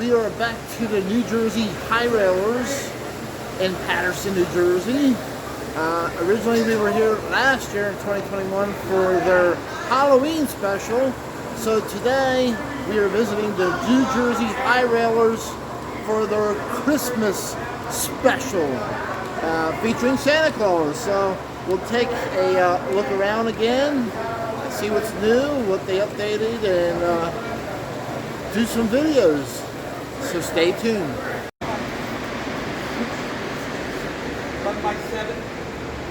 we are back to the New Jersey High Railers in Paterson, New Jersey. Originally we were here last year in 2021 for their Halloween special. So today we are visiting the New Jersey High Railers for their Christmas special featuring Santa Claus. So we'll take a look around again, see what's new, what they updated, and do some videos, so stay tuned. Run by 7.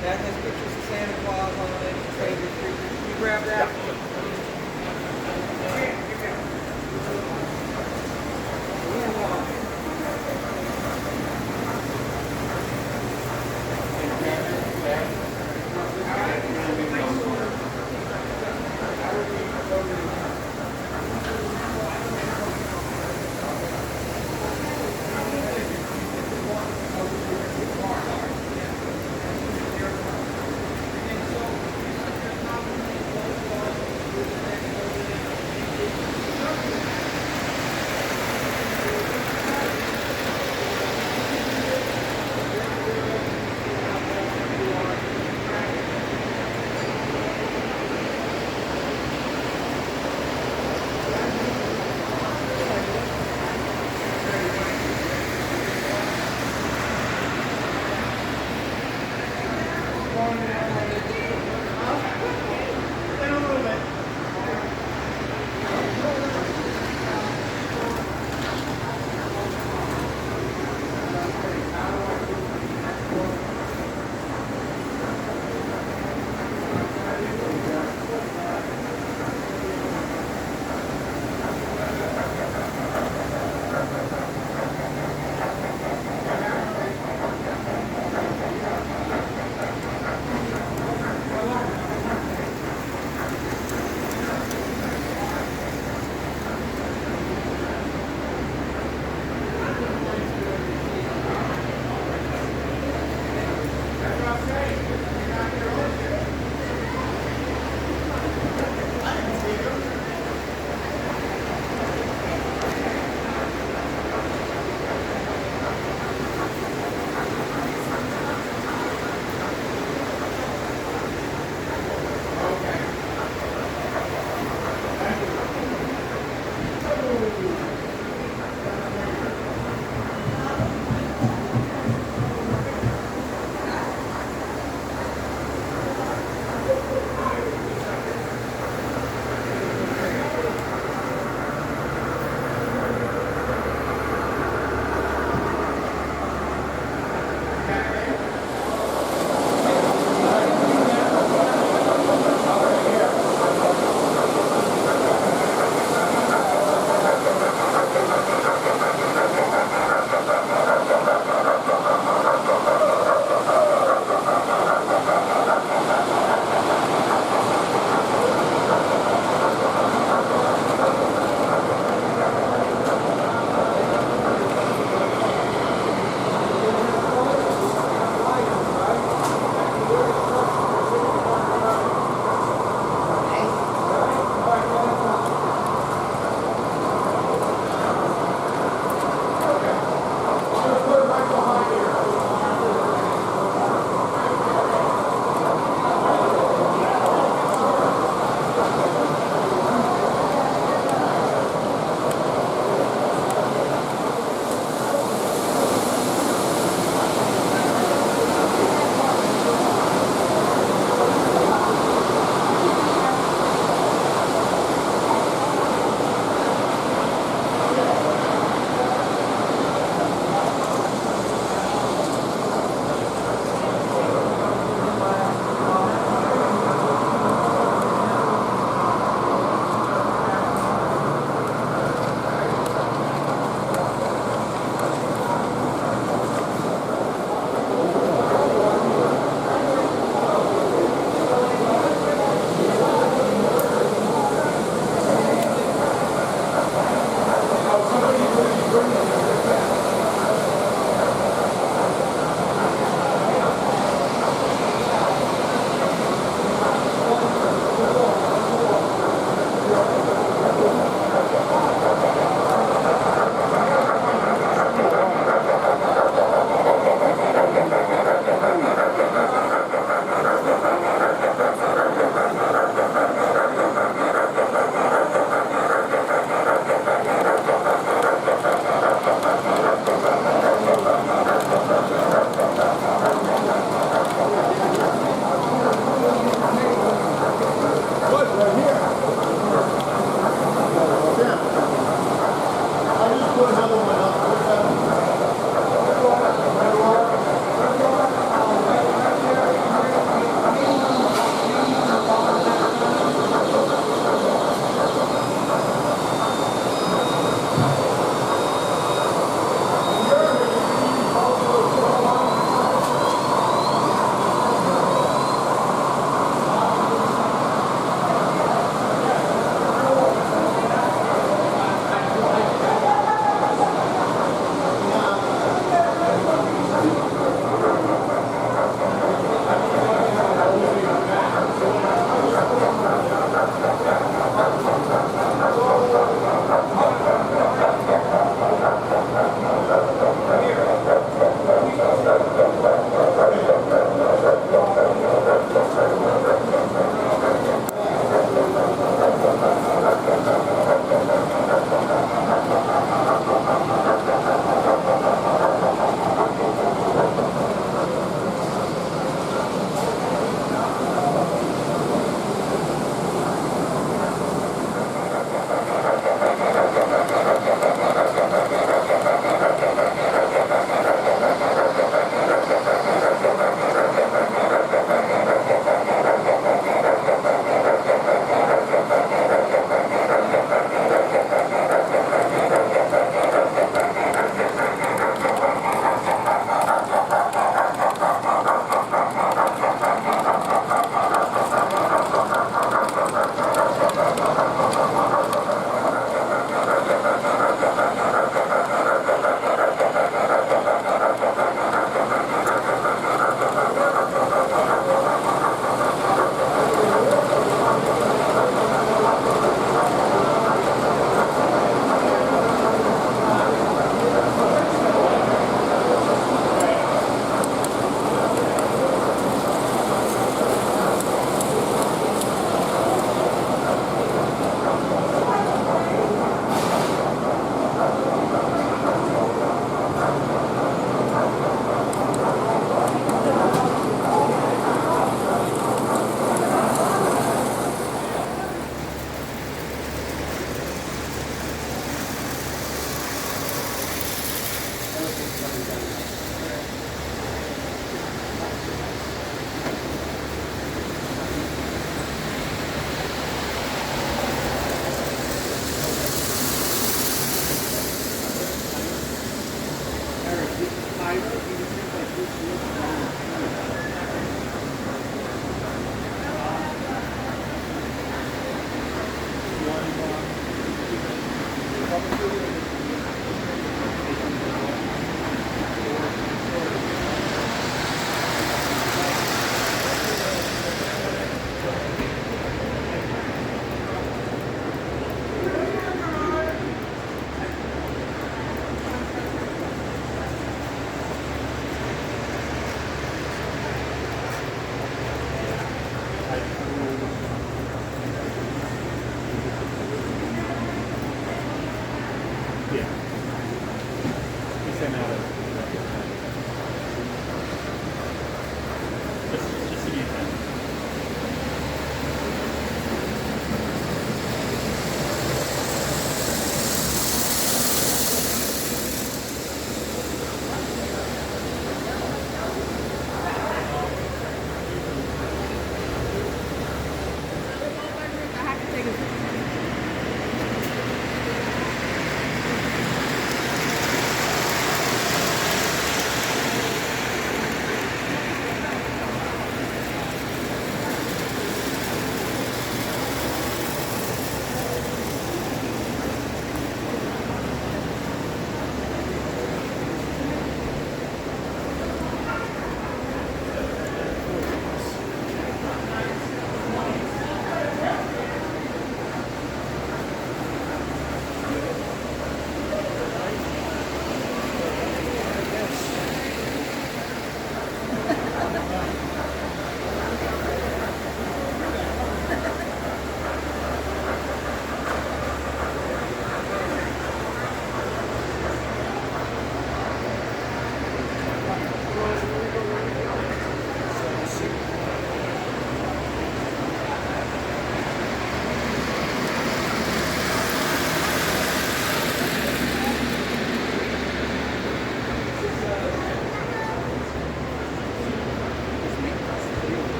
That has pictures of Santa Claus on it. Can you grab that?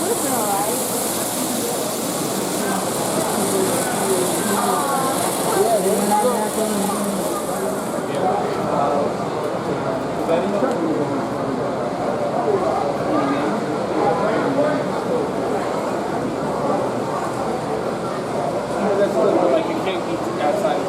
would have been alright. That's like you can't eat outside of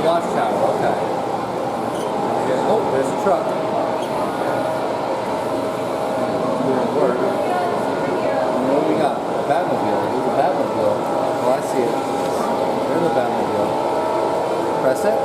watchtower, okay. Yeah. Oh, there's a truck. Doing work. And what do we got? A Batmobile. There's a Batmobile. Oh, I see it. There's the Batmobile. Press it.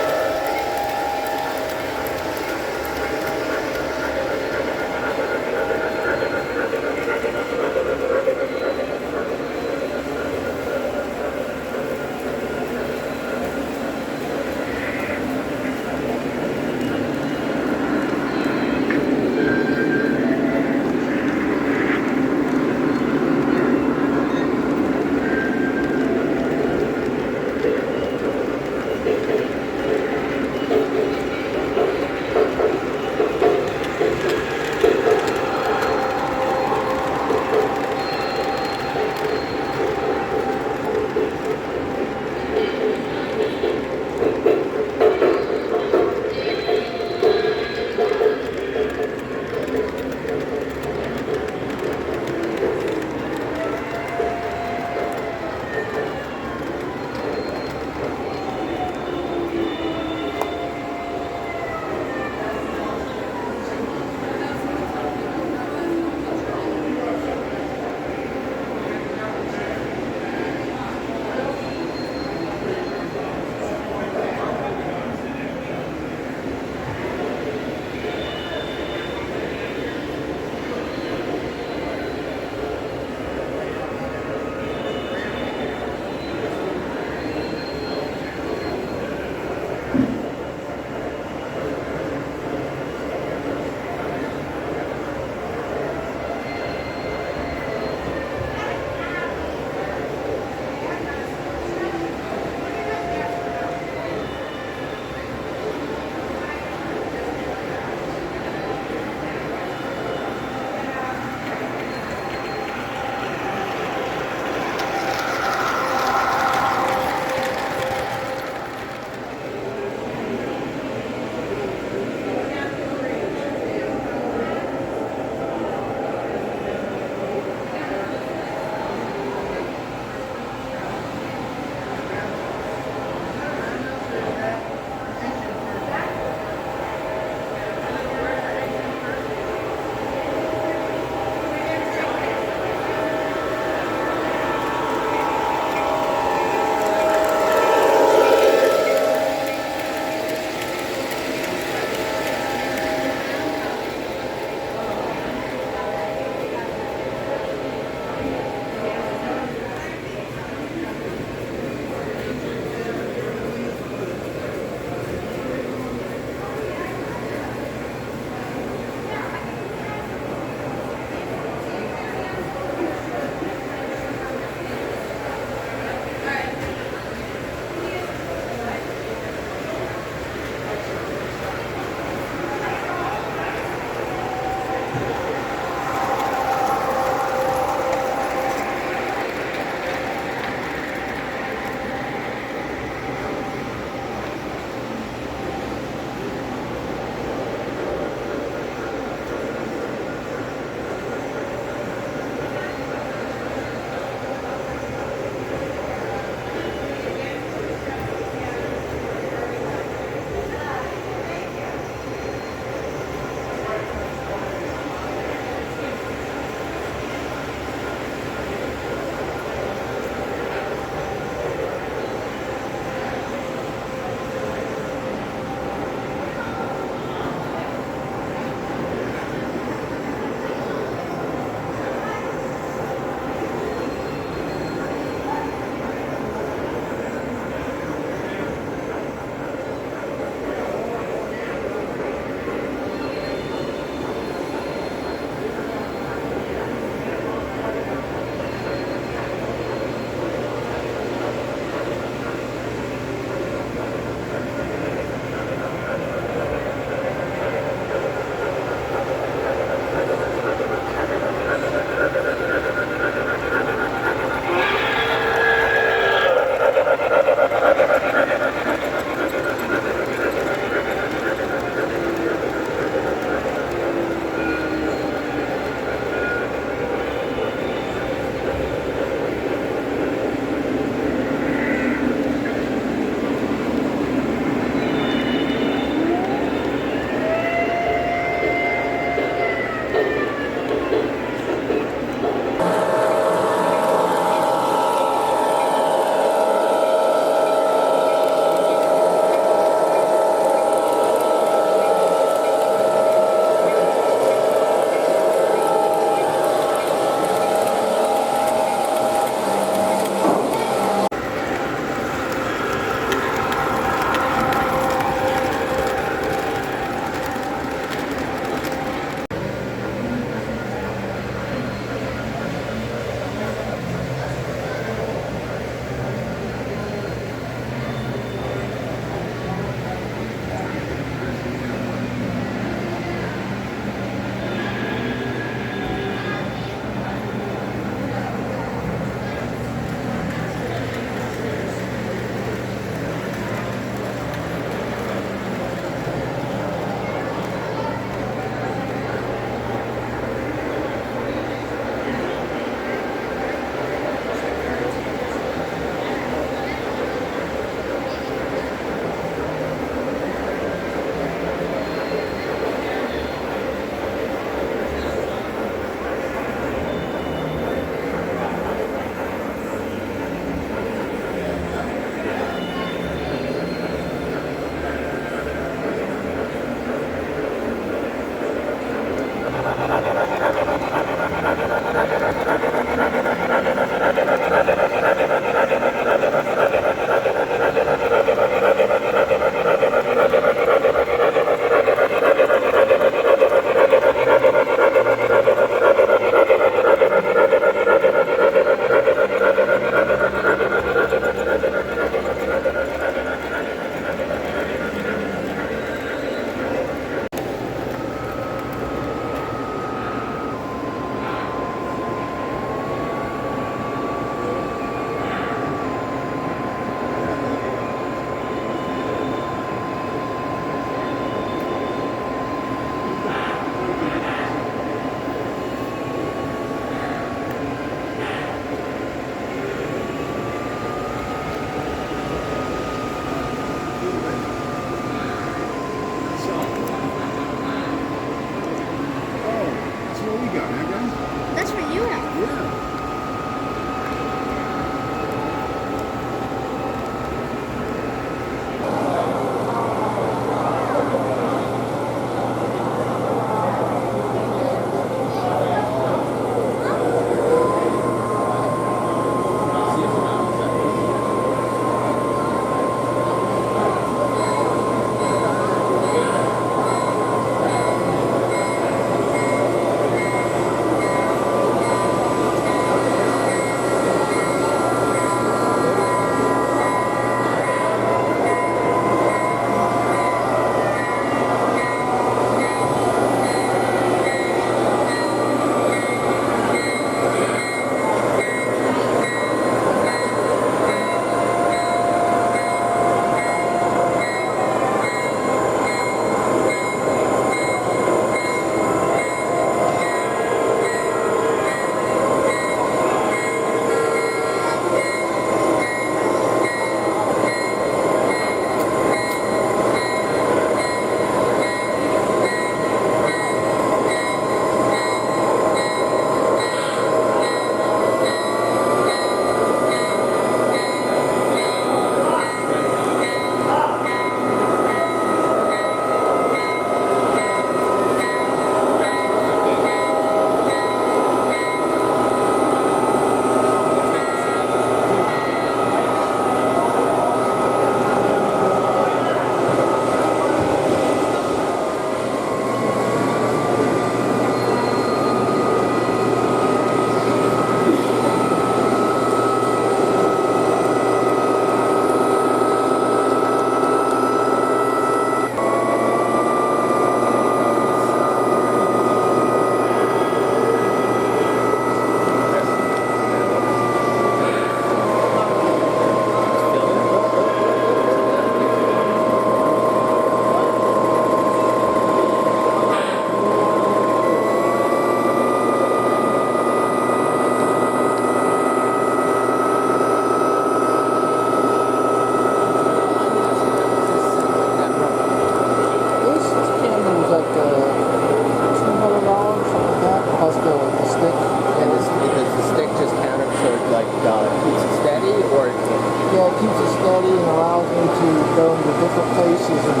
Keeps it steady, or Yeah, it keeps it steady and allows me to go into different places and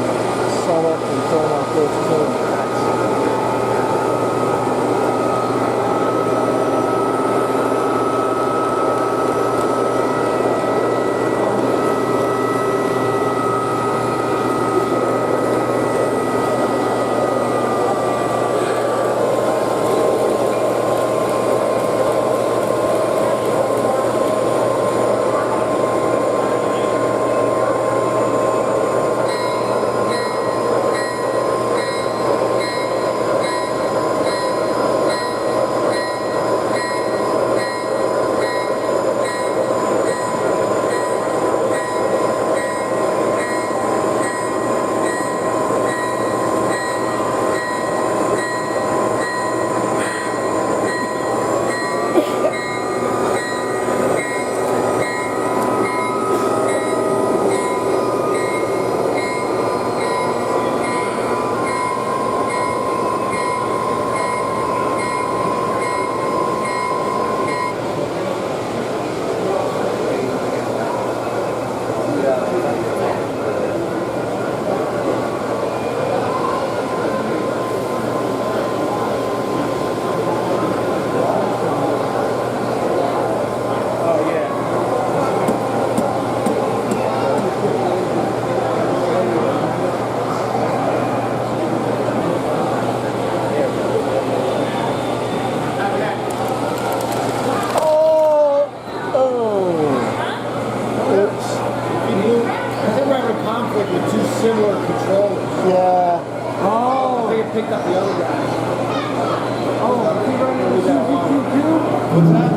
set up and turn off those too. Similar controllers. Yeah. Oh. They picked up the other guy. Oh, he running the What's that?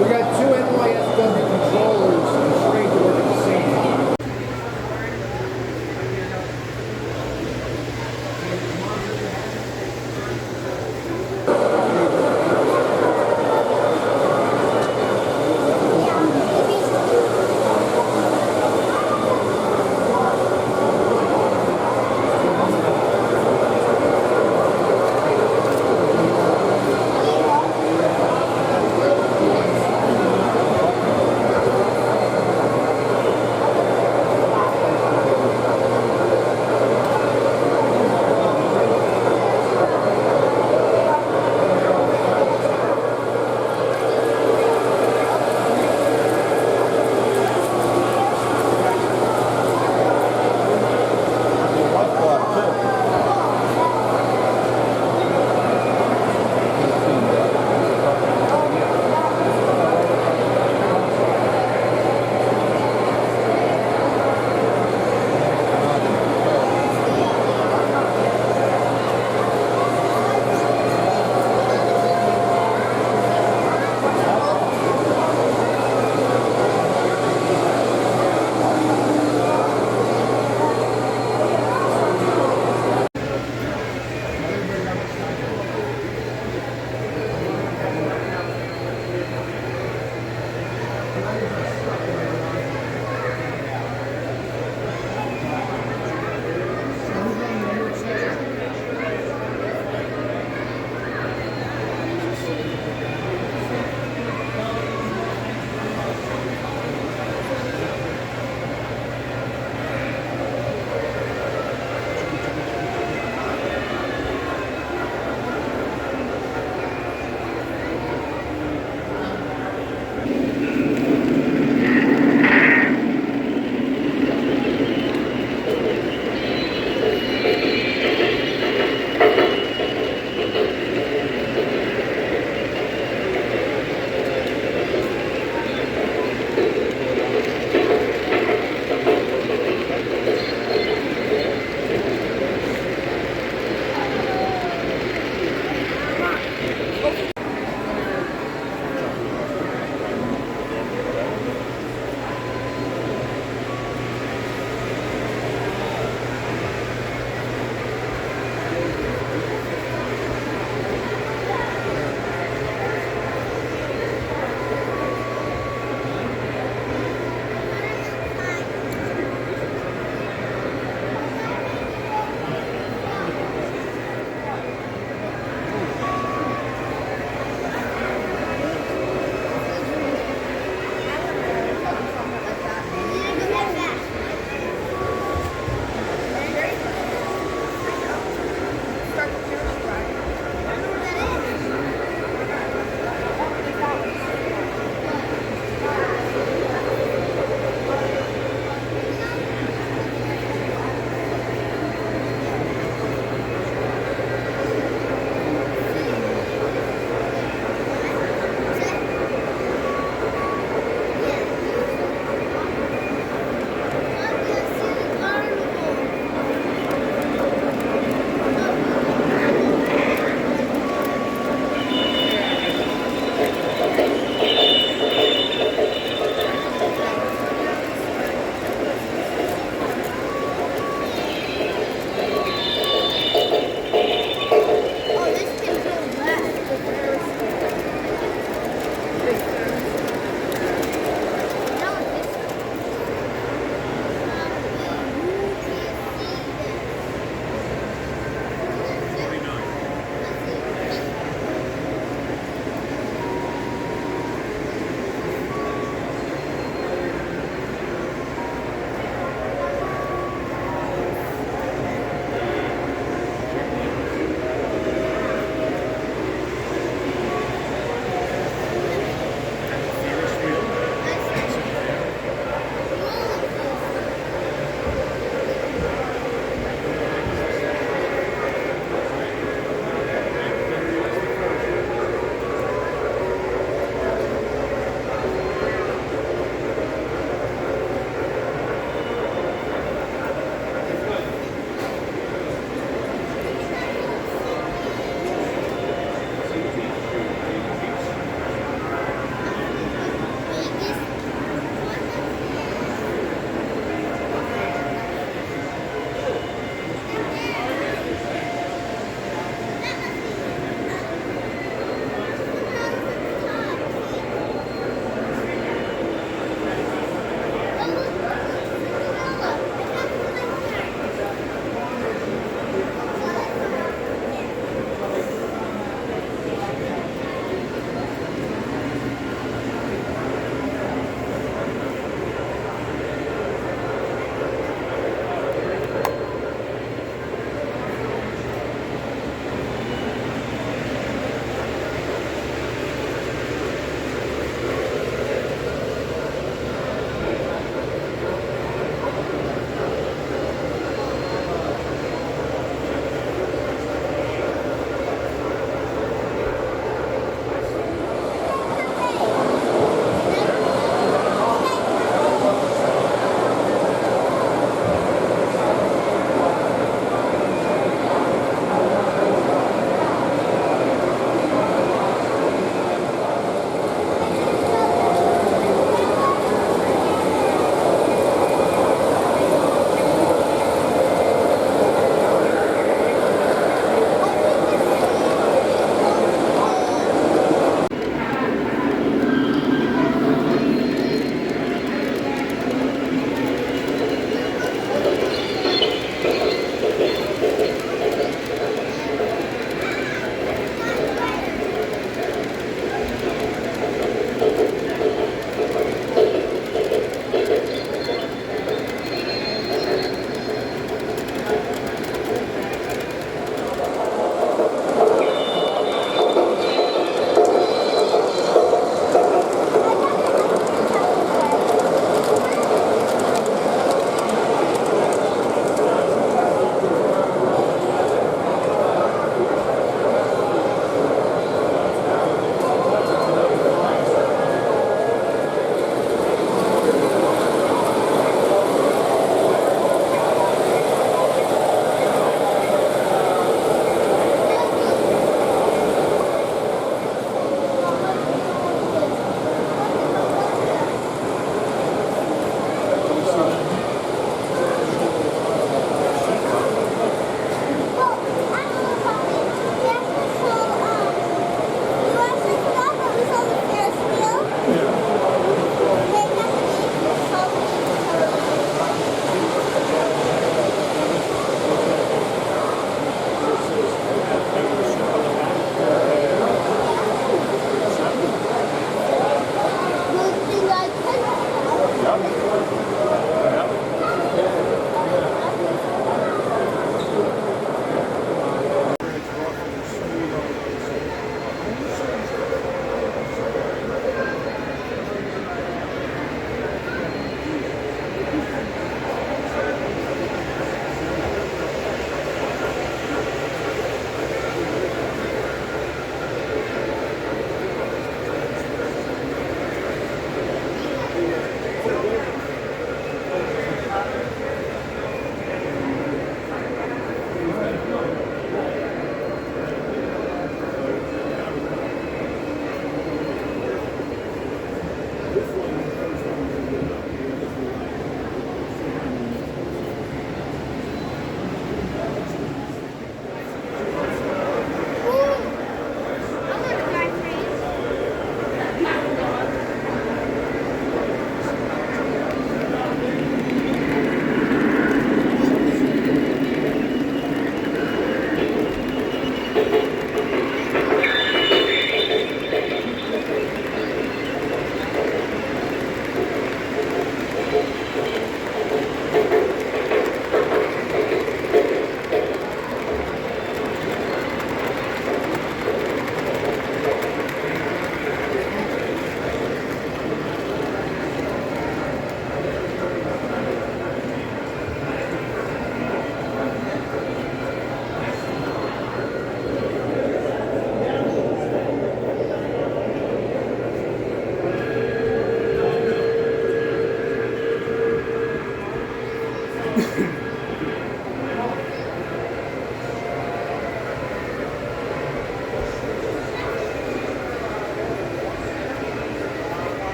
We got two NYSW controllers trained to work at the same time.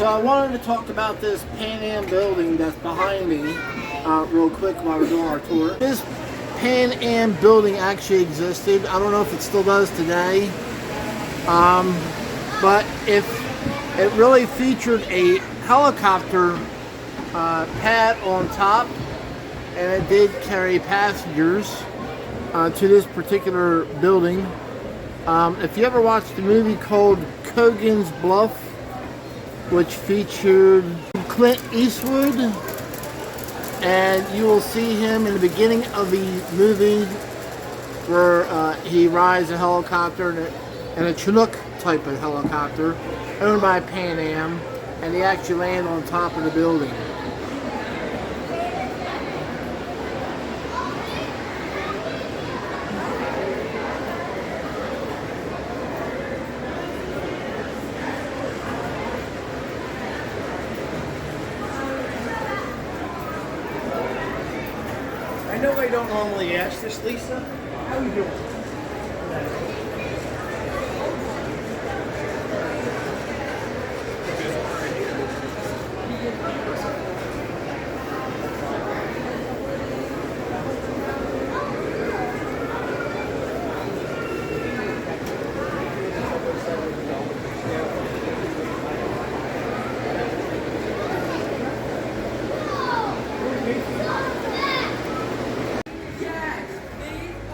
So I wanted to talk about this Pan Am building that's behind me real quick while we're doing our tour. This Pan Am building actually existed. I don't know if it still does today. But if it really featured a helicopter pad on top, and it did carry passengers to this particular building. If you ever watched the movie called Kogan's Bluff, which featured Clint Eastwood, and you will see him in the beginning of the movie where he rides a helicopter and a Chinook type of helicopter owned by Pan Am, and they actually land on top of the building. I know I don't normally ask this, Lisa. How are you doing?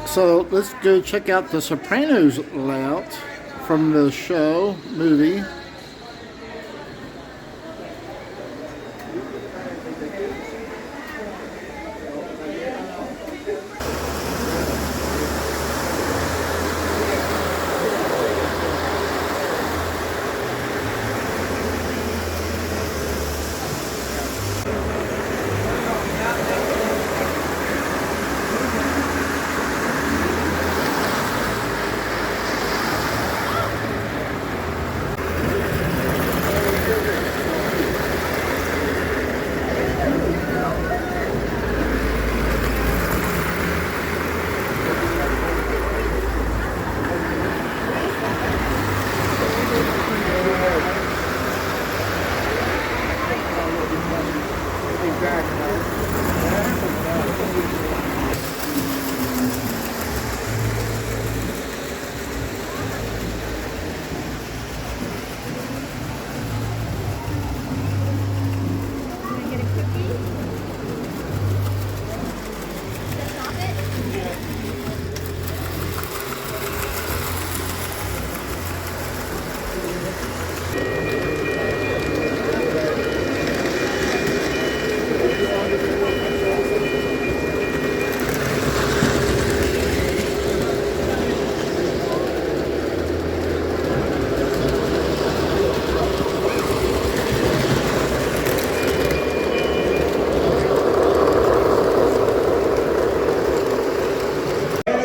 So let's go check out the Sopranos layout from the show, movie.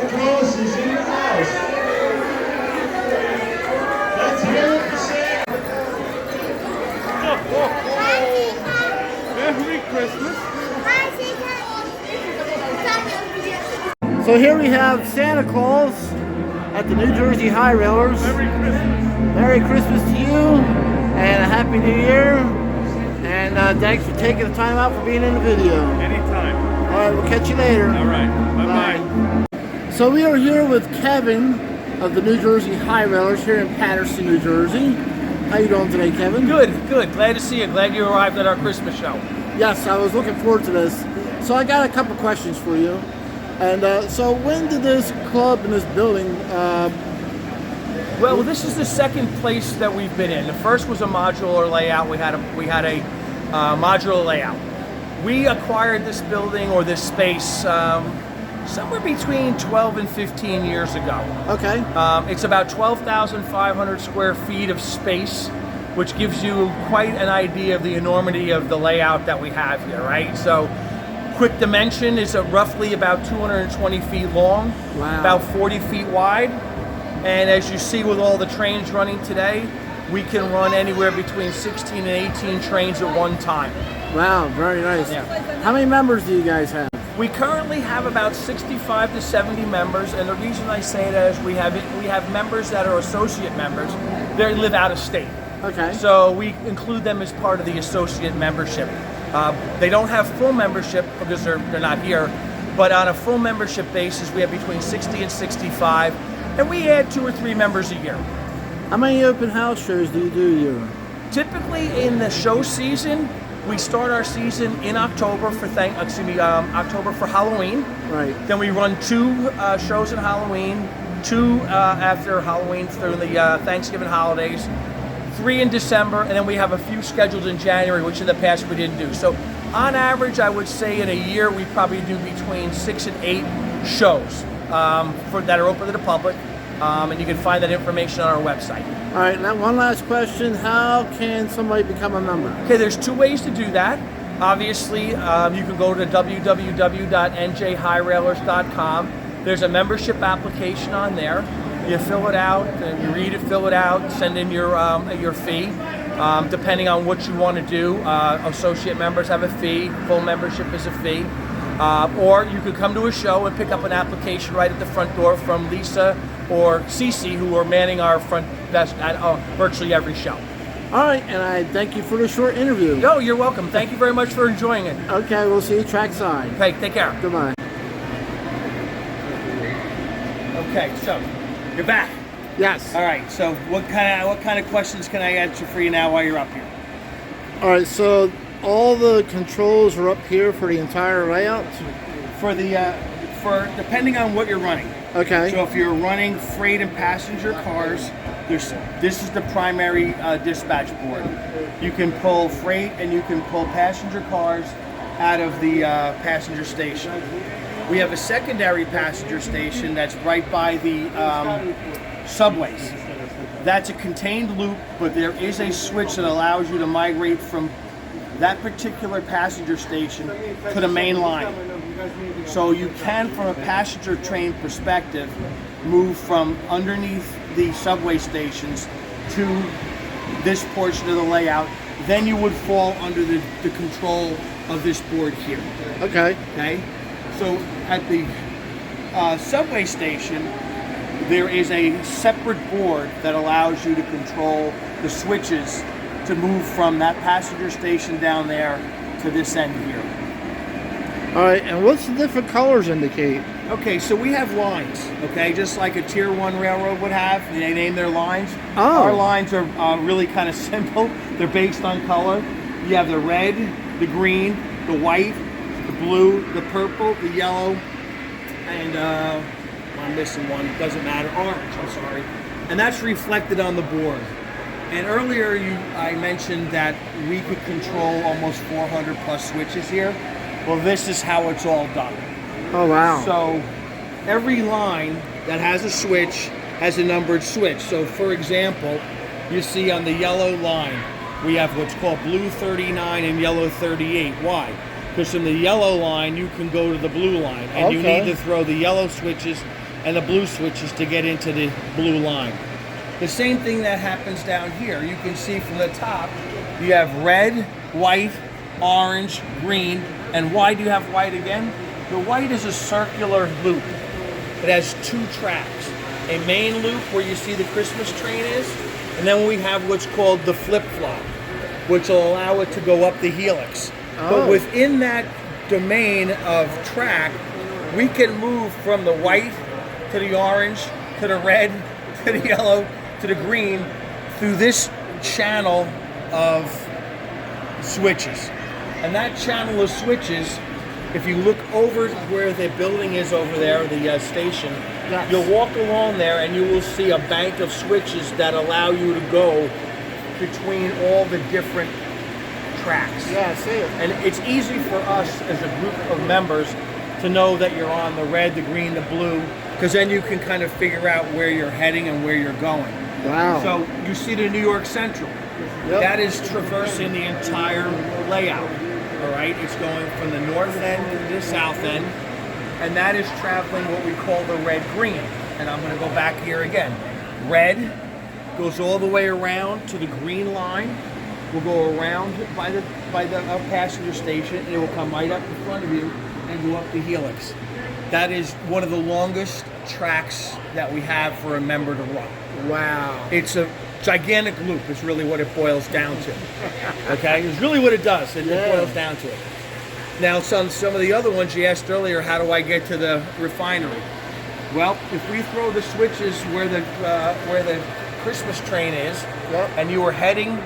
Claus is in the house. Let's hear it for Santa. Merry Christmas. So here we have Santa Claus at the New Jersey High Railers. Merry Christmas. Merry Christmas to you, and a Happy New Year. And thanks for taking the time out for being in the video. Anytime. All right, we'll catch you later. All right. Bye-bye. So we are here with Kevin of the New Jersey High Railers here in Paterson, New Jersey. How you doing today, Kevin? Good. Glad to see you. Glad you arrived at our Christmas show. Yes, I was looking forward to this. So I got a couple questions for you. And so when did this club and this building... Well, this is the second place that we've been in. The first was a modular layout. We had a modular layout. We acquired this building or this space somewhere between 12 and 15 years ago. Okay. It's about 12,500 square feet of space, which gives you quite an idea of the enormity of the layout that we have here, right? So, quick dimension is roughly about 220 feet long, Wow. about 40 feet wide. And as you see with all the trains running today, we can run anywhere between 16 and 18 trains at one time. Wow, very nice. Yeah. How many members do you guys have? We currently have about 65 to 70 members, and the reason I say that is we have members that are associate members. They live out of state. Okay. So we include them as part of the associate membership. They don't have full membership because they're not here, but on a full membership basis, we have between 60 and 65, and we add 2 or 3 members a year. How many open house shows do you do a year? Typically in the show season, we start our season in October for October for Halloween. Right. Then we run 2 shows in Halloween, 2 after Halloween through the Thanksgiving holidays, 3 in December, and then we have a few scheduled in January, which in the past we didn't do. So on average, I would say in a year we probably do between 6 and 8 shows that are open to the public, and you can find that information on our website. All right, now one last question. How can somebody become a member? Okay, there's 2 ways to do that. Obviously, you can go to www.njhighrailers.com. There's a membership application on there. You fill it out, you read it, fill it out, send in your fee. Depending on what you want to do, associate members have a fee, full membership is a fee. Or you could come to a show and pick up an application right at the front door from Lisa or Cece, who are manning our front desk at virtually every show. All right, and I thank you for the short interview. No, you're welcome. Thank you very much for enjoying it. Okay, we'll see you trackside. Okay, take care. Goodbye. Okay, so you're back. Yes. All right. So what kind of questions can I answer for you now while you're up here? All right, so all the controls are up here for the entire layout? For depending on what you're running. Okay. So if you're running freight and passenger cars, this is the primary dispatch board. You can pull freight and you can pull passenger cars out of the passenger station. We have a secondary passenger station that's right by the subways. That's a contained loop, but there is a switch that allows you to migrate from that particular passenger station to the main line. So you can, from a passenger train perspective, move from underneath the subway stations to this portion of the layout. Then you would fall under the control of this board here. Okay. Okay? So at the subway station, there is a separate board that allows you to control the switches to move from that passenger station down there to this end here. All right, and what's the different colors indicate? Okay, so we have lines, okay, just like a Tier 1 railroad would have. They name their lines. Oh. Our lines are really kind of simple. They're based on color. You have the red, the green, the white, the blue, the purple, the yellow, and I'm missing one, it doesn't matter, orange, I'm sorry. And that's reflected on the board. And earlier I mentioned that we could control almost 400 plus switches here. Well, this is how it's all done. Oh, wow. So every line that has a switch has a numbered switch. So for example, you see on the yellow line, we have what's called blue 39 and yellow 38. Why? Because from the yellow line, you can go to the blue line. And you need to throw the yellow switches and the blue switches to get into the blue line. The same thing that happens down here. You can see from the top, you have red, white, orange, green. And why do you have white again? The white is a circular loop. It has 2 tracks. A main loop where you see the Christmas train is, and then we have what's called the flip-flop, which will allow it to go up the helix. But within that domain of track, we can move from the white to the orange, to the red, to the yellow, to the green, through this channel of switches. And that channel of switches, if you look over where the building is over there, the station, yes, you'll walk along there and you will see a bank of switches that allow you to go between all the different tracks. Yeah, I see it. And it's easy for us as a group of members to know that you're on the red, the green, the blue, because then you can kind of figure out where you're heading and where you're going. Wow. So you see the New York Central. Yep. That is traversing the entire layout. All right, it's going from the north end to the south end, and that is traveling what we call the red-green. And I'm going to go back here again. Red goes all the way around to the green line. We'll go around by the passenger station, and it will come right up in front of you and go up the helix. That is one of the longest tracks that we have for a member to run. Wow. It's a gigantic loop is really what it boils down to. Okay, it's really what it does. It boils down to it. Now, some of the other ones you asked earlier, how do I get to the refinery? Well, if we throw the switches where the Christmas train is, and you are heading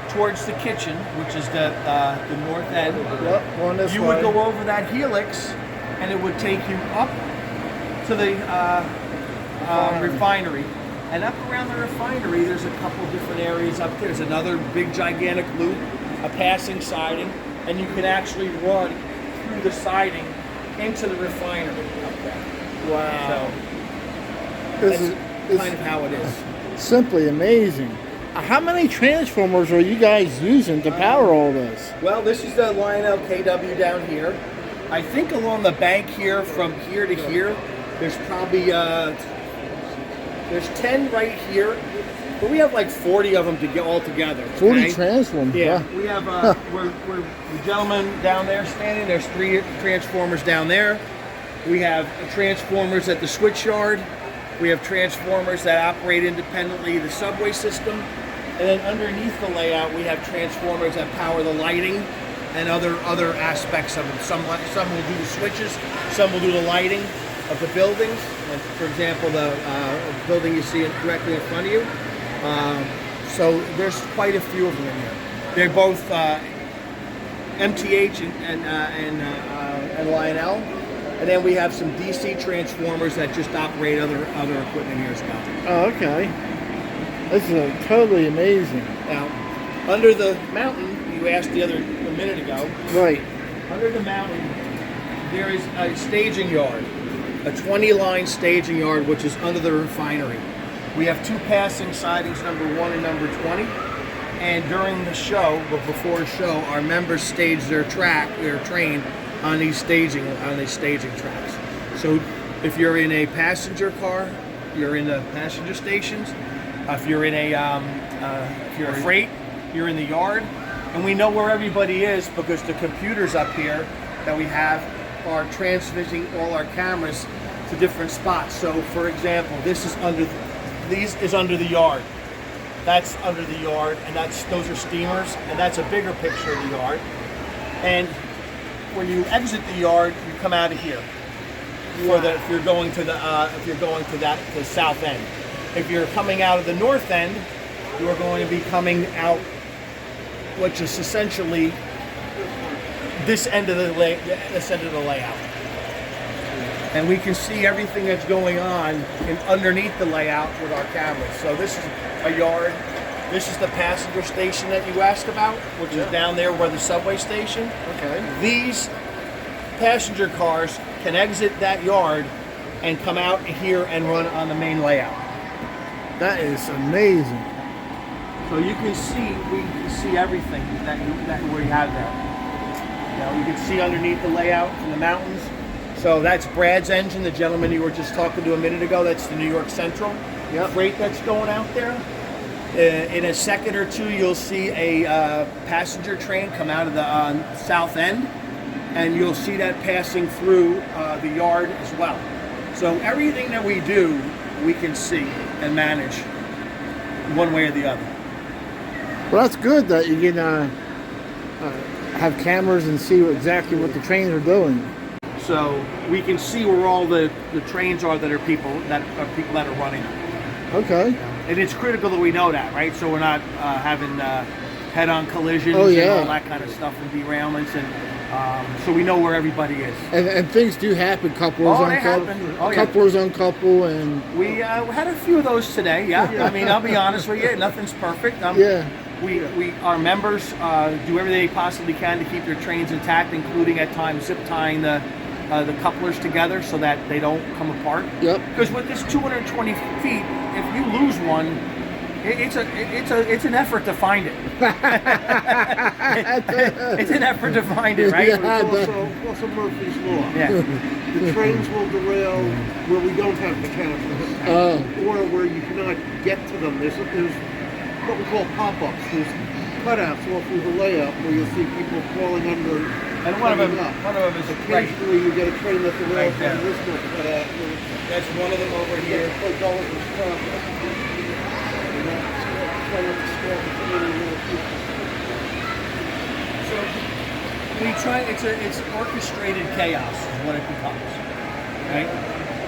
towards the kitchen, which is the north end, you would go over that helix, and it would take you up to the refinery. And up around the refinery, there's a couple different areas up there. There's another big gigantic loop, a passing siding, and you can actually run through the siding into the refinery up there. Wow. So This is kind of how it is. simply amazing. How many transformers are you guys using to power all this? Well, this is the Lionel KW down here. I think along the bank here, from here to here, there's probably there's 10 right here, but we have like 40 of them to get all together. 40 transformers. Yeah, Wow. we have we're the gentleman down there standing. There's 3 transformers down there. We have transformers at the switch yard. We have transformers that operate independently the subway system. And then underneath the layout, we have transformers that power the lighting and other aspects of it. Some will do the switches, some will do the lighting of the buildings. Like, for example, the building you see directly in front of you. So there's quite a few of them in here. They're both MTH and Lionel. And then we have some DC transformers that just operate other equipment here as well. Oh, okay. This is totally amazing. Now, under the mountain, you asked a minute ago. Right. Under the mountain, there is a staging yard, a 20-line staging yard, which is under the refinery. We have 2 passing sidings, number 1 and number 20. And during the show, but before the show, our members stage their train on these staging tracks. So if you're in a passenger car, you're in the passenger stations. If you're in if you're a freight, you're in the yard. And we know where everybody is because the computers up here that we have are transmitting all our cameras to different spots. So for example, this is under the yard. That's under the yard, and those are steamers, and that's a bigger picture of the yard. And when you exit the yard, you come out of here. If you're going to the south end. If you're coming out of the north end, you are going to be coming out, which is essentially this end of the layout. And we can see everything that's going on underneath the layout with our cameras. So this is a yard. This is the passenger station that you asked about, which is down there where the subway station. Okay. These passenger cars can exit that yard and come out here and run on the main layout. That is amazing. So we can see everything that we have there. You know, you can see underneath the layout in the mountains. So that's Brad's engine, the gentleman you were just talking to a minute ago. That's the New York Central freight that's going out there. In a second or two, you'll see a passenger train come out of the south end, and you'll see that passing through the yard as well. So everything that we do, we can see and manage one way or the other. Well, that's good that you can have cameras and see exactly what the trains are doing. So we can see where all the trains are that are people that are running. Okay. And it's critical that we know that, right? So we're not having head-on collisions Oh, yeah. and all that kind of stuff and derailments, and so we know where everybody is. And things do happen. Couplers Oh, they happen. Oh, yeah. couplers uncouple, and We had a few of those today. Yeah, I mean, I'll be honest with you, nothing's perfect. yeah. Our members do everything they possibly can to keep their trains intact, including at times zip tying the couplers together so that they don't come apart. Yep. Because with this 220 feet, if you lose one, it's an effort to find it. It's an effort to find it, right? Yeah. It's also Murphy's Law. Yeah. The trains will derail where we don't have mechanicals, or where you cannot get to them. There's what we call pop-ups. There's cutouts all through the layout where you'll see people crawling under. And one of them up. is a right. Occasionally you get a train that derails Right there. on this one cutout. That's one of them over You get here. to play dollars with play with the scale between the little people. So we try. It's orchestrated chaos is what it becomes, right?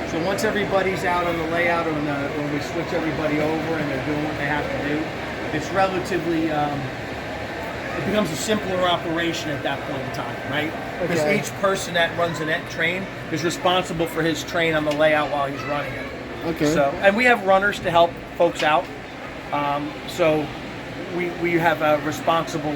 So once everybody's out on the layout, or when we switch everybody over and they're doing what they have to do, it's relatively. It becomes a simpler operation at that point in time, right? Because Okay. each person that runs a net train is responsible for his train on the layout while he's running it. Okay. So, and we have runners to help folks out. So we have a responsible,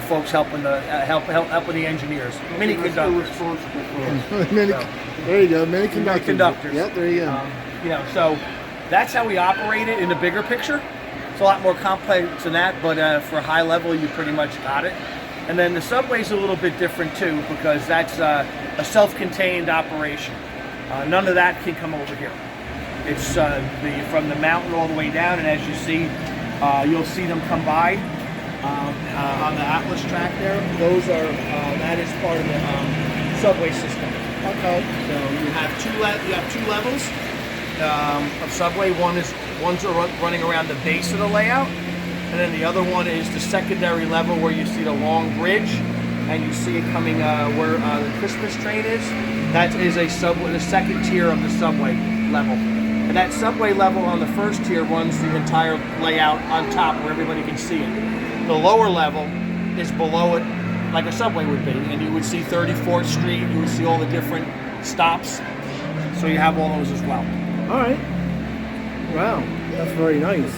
folks helping the helping the engineers, mini That's conductors. irresponsible for us. There you go, many conductors. Conductors. Yep, there you go. So that's how we operate it in the bigger picture. It's a lot more complex than that, but for high level, you pretty much got it. And then the subway's a little bit different too, because that's a self-contained operation. None of that can come over here. It's from the mountain all the way down, and as you see, you'll see them come by on the Atlas track there. Those are that is part of the subway system. Okay. So you have two levels of subway. One's running around the base of the layout, and then the other one is the secondary level where you see the long bridge, and you see it coming where the Christmas train is. That is a subway, the second tier of the subway level. And that subway level on the first tier runs the entire layout on top where everybody can see it. The lower level is below it, like a subway would be, and you would see 34th Street. You would see all the different stops. So you have all those as well. All right. Wow, that's very nice.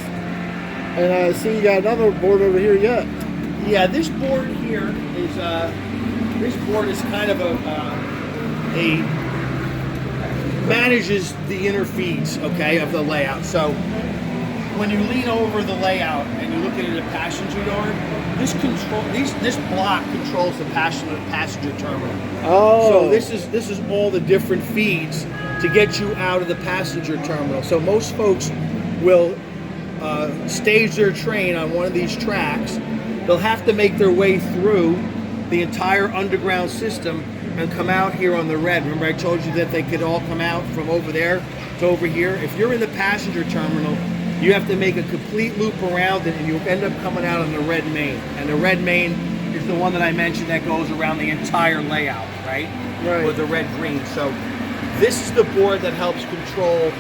And I see you got another board over here yet. Yeah, this board here is kind of a manages the inner feeds, okay, of the layout. So when you lean over the layout and you look at the passenger yard, this block controls the passenger terminal. Oh. So this is all the different feeds to get you out of the passenger terminal. So most folks will stage their train on one of these tracks. They'll have to make their way through the entire underground system and come out here on the red. Remember I told you that they could all come out from over there to over here? If you're in the passenger terminal, you have to make a complete loop around it, and you end up coming out on the red main. And the red main is the one that I mentioned that goes around the entire layout, right? Right. With the red-green. So this is the board that helps control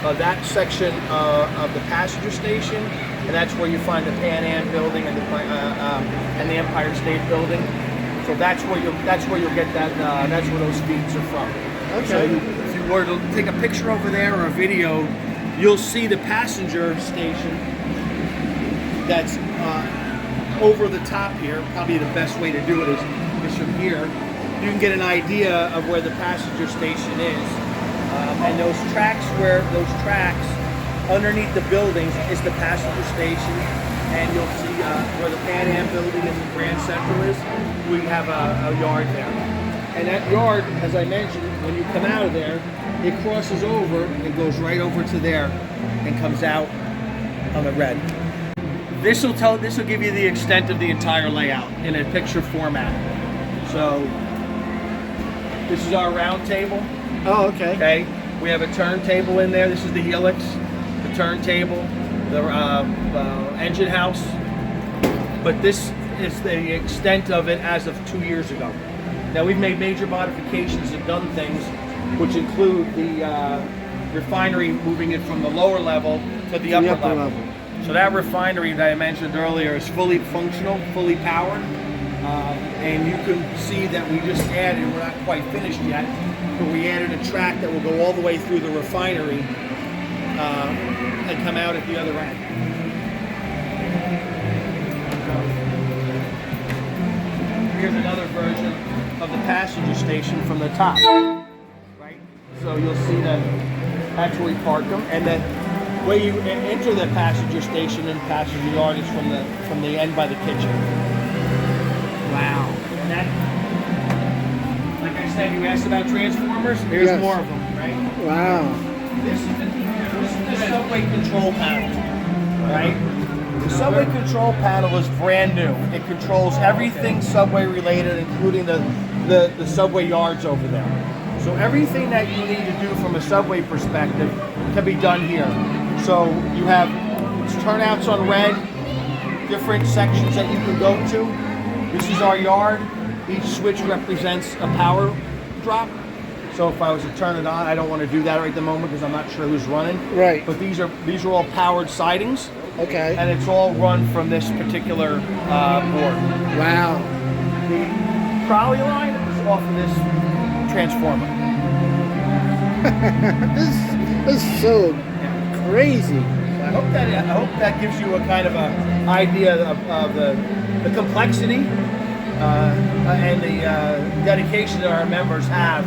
that section of the passenger station, and that's where you find the Pan Am building and the Empire State Building. So that's where you'll get that. That's where those feeds are from. Okay. So if you were to take a picture over there or a video, you'll see the passenger station that's over the top here. Probably the best way to do it is from here. You can get an idea of where the passenger station is, and those tracks underneath the buildings is the passenger station, and you'll see where the Pan Am building and the Grand Central is. We have a yard there, and that yard, as I mentioned, when you come out of there, it crosses over and goes right over to there and comes out on the red. This will give you the extent of the entire layout in a picture format. So this is our round table. Oh, okay. Okay, we have a turntable in there. This is the helix, the turntable, the engine house. But this is the extent of it as of 2 years ago. Now we've made major modifications and done things, which include the refinery, moving it from the lower level to the upper level. So that refinery that I mentioned earlier is fully functional, fully powered. And you can see that we just added, we're not quite finished yet, but we added a track that will go all the way through the refinery and come out at the other end. Here's another version of the passenger station from the top. Right? So you'll see that that's where we park them, and that way you enter the passenger station and passenger yard is from the end by the kitchen. Wow. And that, like I said, you asked about transformers. Here's Yes. more of them, right? Wow. This is the subway control panel, right? The subway control panel is brand new. It controls everything subway related, including the subway yards over there. So everything that you need to do from a subway perspective can be done here. So you have, it's turnouts on red, different sections that you can go to. This is our yard. Each switch represents a power drop. So if I was to turn it on, I don't want to do that right at the moment because I'm not sure who's running. Right. But these are all powered sidings, Okay. and it's all run from this particular board. Wow. The trolley line is off of this transformer. This is so crazy. I hope that gives you a kind of a idea of the complexity and the dedication that our members have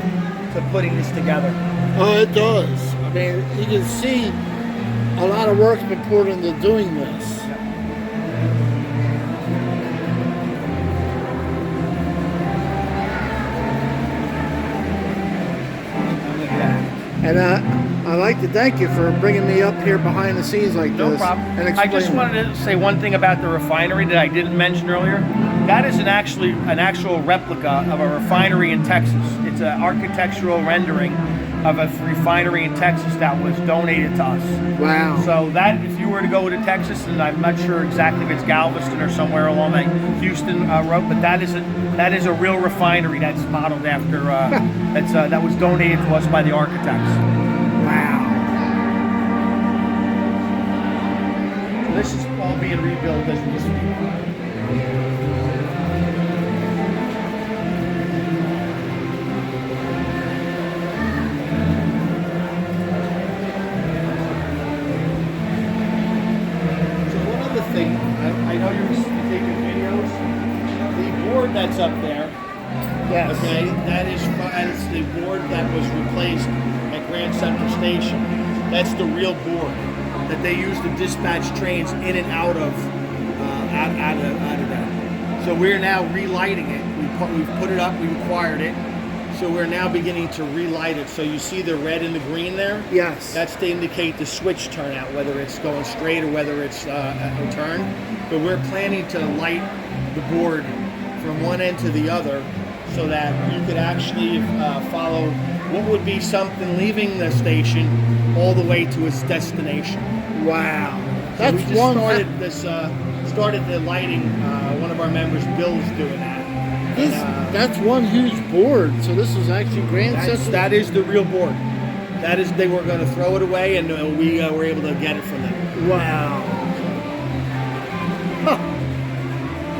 to putting this together. Oh, it does. I mean, you can see a lot of work's been poured into doing this. And I'd like to thank you for bringing me up here behind the scenes like No this. problem. And I just explaining. wanted to say one thing about the refinery that I didn't mention earlier. That is an actual replica of a refinery in Texas. It's an architectural rendering of a refinery in Texas that was donated to us. Wow. So that, if you were to go to Texas, and I'm not sure exactly if it's Galveston or somewhere along that Houston road, but that is a real refinery that's modeled after that was donated to us by the architects. Wow. So this is all being rebuilt as we speak. Thing. I know you're taking videos. The board that's up there, Yes. okay, that is the board that was replaced at Grand Central Station. That's the real board that they use to dispatch trains in and out of that. So we're now relighting it. We've put it up. We acquired it. So we're now beginning to relight it. So you see the red and the green there? Yes. That's to indicate the switch turnout, whether it's going straight or whether it's a turn. But we're planning to light the board from one end to the other so that you could actually follow what would be something leaving the station all the way to its destination. Wow. So That's we just one. started the lighting. One of our members, Bill's doing that. That's one huge board. So this is actually Grand Central. That is the real board. That is, they were going to throw it away, and we were able to get it from them. Wow. Huh.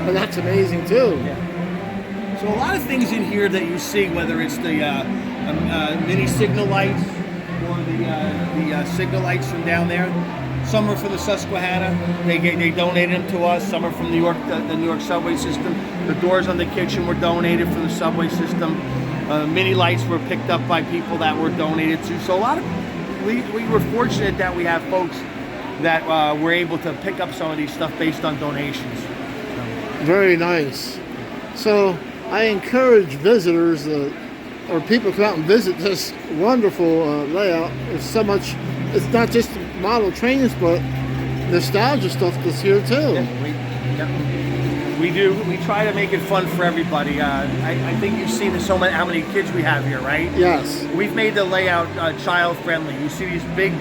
And that's amazing too. Yeah. So a lot of things in here that you see, whether it's the mini signal lights or the signal lights from down there. Some are for the Susquehanna. They donated them to us. Some are from New York, the New York subway system. The doors on the kitchen were donated for the subway system. Mini lights were picked up by people that were donated to. So a lot of we were fortunate that we have folks that were able to pick up some of these stuff based on donations. Very nice. So I encourage visitors or people to come out and visit this wonderful layout. It's so much. It's not just model trains, but nostalgia stuff that's here too. We do. We try to make it fun for everybody. I think you've seen how many kids we have here, right? Yes. We've made the layout child friendly. You see these big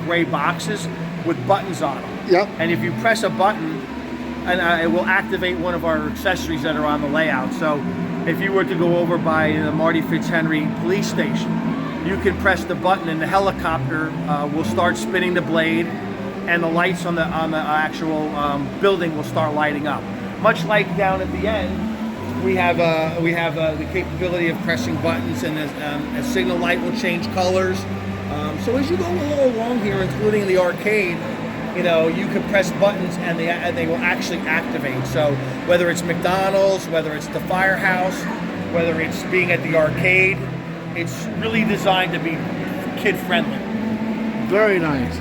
gray boxes with buttons on them. Yep. And if you press a button, and it will activate one of our accessories that are on the layout. So if you were to go over by the Marty Fitzhenry police station, you can press the button and the helicopter will start spinning the blade, and the lights on the actual building will start lighting up. Much like down at the end, we have the capability of pressing buttons, and a signal light will change colors. So as you go along here, including the arcade, you can press buttons and they will actually activate. So whether it's McDonald's, whether it's the firehouse, whether it's being at the arcade, it's really designed to be kid-friendly. Very nice.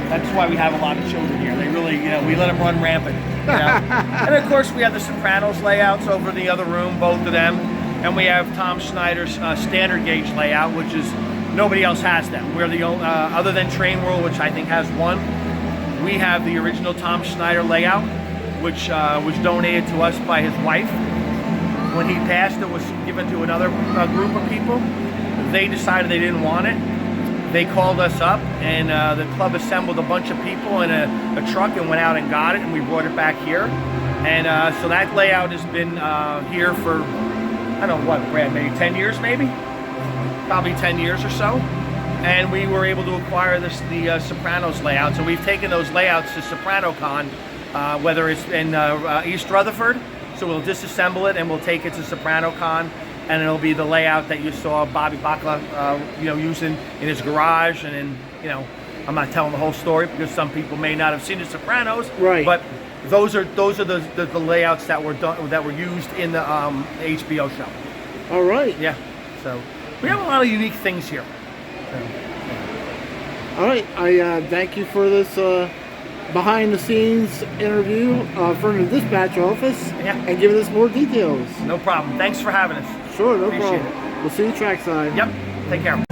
That's why we have a lot of children here. They really, we let them run rampant. And of course, we have the Sopranos layouts over in the other room, both of them. And we have Tom Schneider's standard gauge layout, which is nobody else has them. We're the only, other than Train World, which I think has one. We have the original Tom Schneider layout, which was donated to us by his wife. When he passed, it was given to another group of people. They decided they didn't want it, they called us up, and the club assembled a bunch of people in a truck and went out and got it, and we brought it back here. And so that layout has been here for, I don't know what, Brad, maybe 10 years, maybe? Probably 10 years or so. And we were able to acquire the Sopranos layout. So we've taken those layouts to SopranoCon, whether it's in East Rutherford. So we'll disassemble it and we'll take it to SopranoCon, and it'll be the layout that you saw Bobby Bacala, using in his garage. And in, I'm not telling the whole story because some people may not have seen The Sopranos. Right. But those are the layouts that were used in the HBO show. All right. Yeah. So we have a lot of unique things here. All right. I thank you for this behind-the-scenes interview from the dispatch office, and giving us more details. No problem. Thanks for having us. Sure, no Appreciate problem. We'll see you trackside. Yep. Take care.